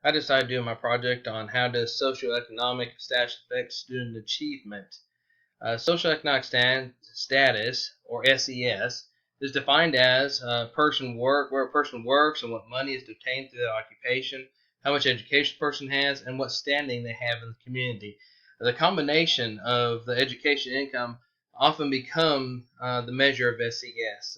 I decided to do my project on how does socioeconomic status affect student achievement. Socioeconomic status, or SES, is defined as where a person works and what money is obtained through their occupation, how much education a person has, and what standing they have in the community. The combination of the education and income often become the measure of SES,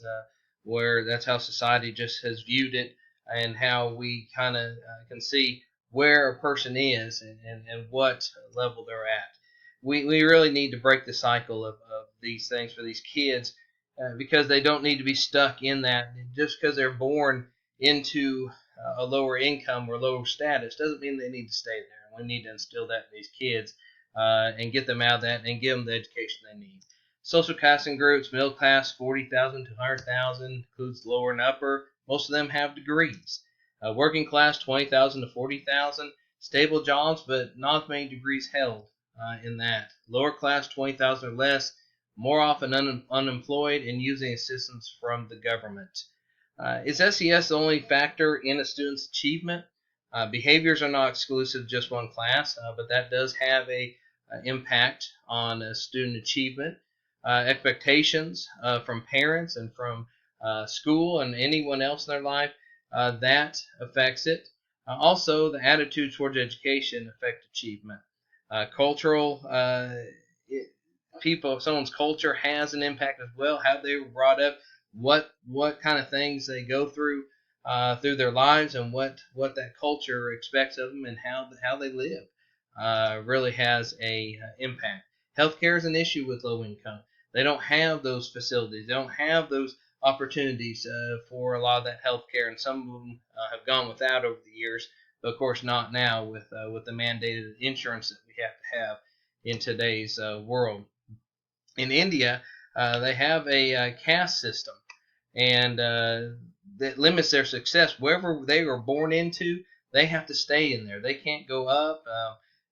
where that's how society just has viewed it and how we kind of can see where a person is and what level they're at. We really need to break the cycle of these things for these kids because they don't need to be stuck in that. Just because they're born into a lower income or lower status doesn't mean they need to stay there. We need to instill that in these kids and get them out of that and give them the education they need. Social classing groups, middle class, 40,000 to 100,000, includes lower and upper. Most of them have degrees. Working class, 20,000 to 40,000, stable jobs, but not as many degrees held in that. Lower class, 20,000 or less, more often unemployed and using assistance from the government. Is SES the only factor in a student's achievement? Behaviors are not exclusive to just one class, but that does have a impact on student achievement. Expectations from parents and from school and anyone else in their life, that affects it. Also, the attitude towards education affect achievement. Cultural people, someone's culture has an impact as well. How they were brought up, what kind of things they go through their lives, and what that culture expects of them, and how they live really has a impact. Healthcare is an issue with low income. They don't have those facilities. They don't have those opportunities for a lot of that healthcare, and some of them have gone without over the years. But of course, not now with the mandated insurance that we have to have in today's world. In India, they have a caste system, and that limits their success. Wherever they were born into, they have to stay in there. They can't go up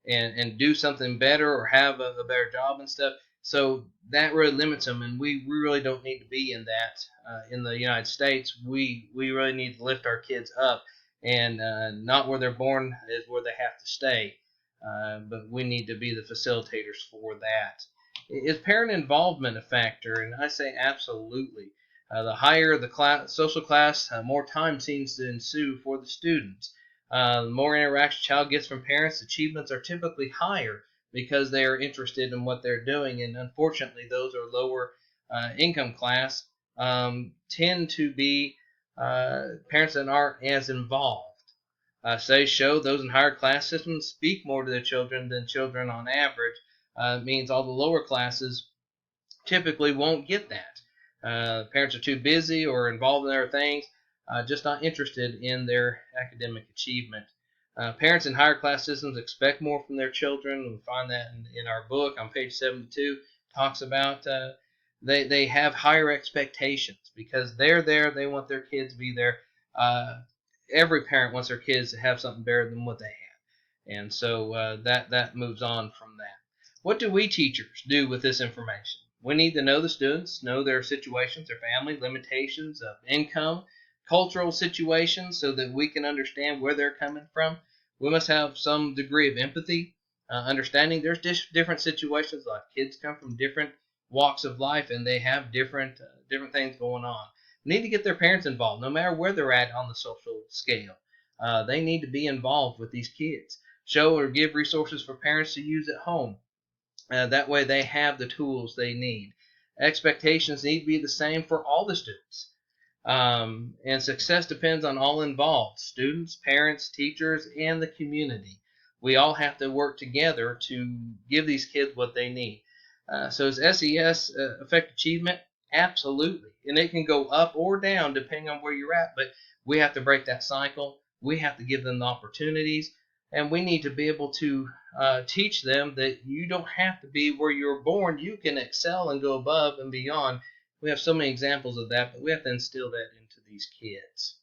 and do something better or have a better job and stuff. So that really limits them, and we really don't need to be in that in the United States. We really need to lift our kids up, and not where they're born is where they have to stay. But we need to be the facilitators for that. Is parent involvement a factor? And I say absolutely. The higher the social class, more time seems to ensue for the students. The more interaction a child gets from parents, achievements are typically higher because they are interested in what they're doing. And unfortunately, those are lower income class tend to be parents that aren't as involved. Studies show those in higher class systems speak more to their children than children on average. It means all the lower classes typically won't get that. Parents are too busy or involved in other things, just not interested in their academic achievement. Parents in higher class systems expect more from their children. We find that in our book on page 72. Talks about they have higher expectations because they're there. They want their kids to be there. Every parent wants their kids to have something better than what they have, and so that moves on from that. What do we teachers do with this information? We need to know the students, know their situations, their family, limitations of income, cultural situations, so that we can understand where they're coming from. We must have some degree of empathy, understanding there's different situations. Like kids come from different walks of life, and they have different things going on. Need to get their parents involved, no matter where they're at on the social scale. They need to be involved with these kids. Show or give resources for parents to use at home. That way they have the tools they need. Expectations need to be the same for all the students. And success depends on all involved, students, parents, teachers, and the community. We all have to work together to give these kids what they need. So does SES affect achievement? Absolutely. And it can go up or down depending on where you're at, but we have to break that cycle. We have to give them the opportunities, and we need to be able to teach them that you don't have to be where you're born. You can excel and go above and beyond. We have so many examples of that, but we have to instill that into these kids.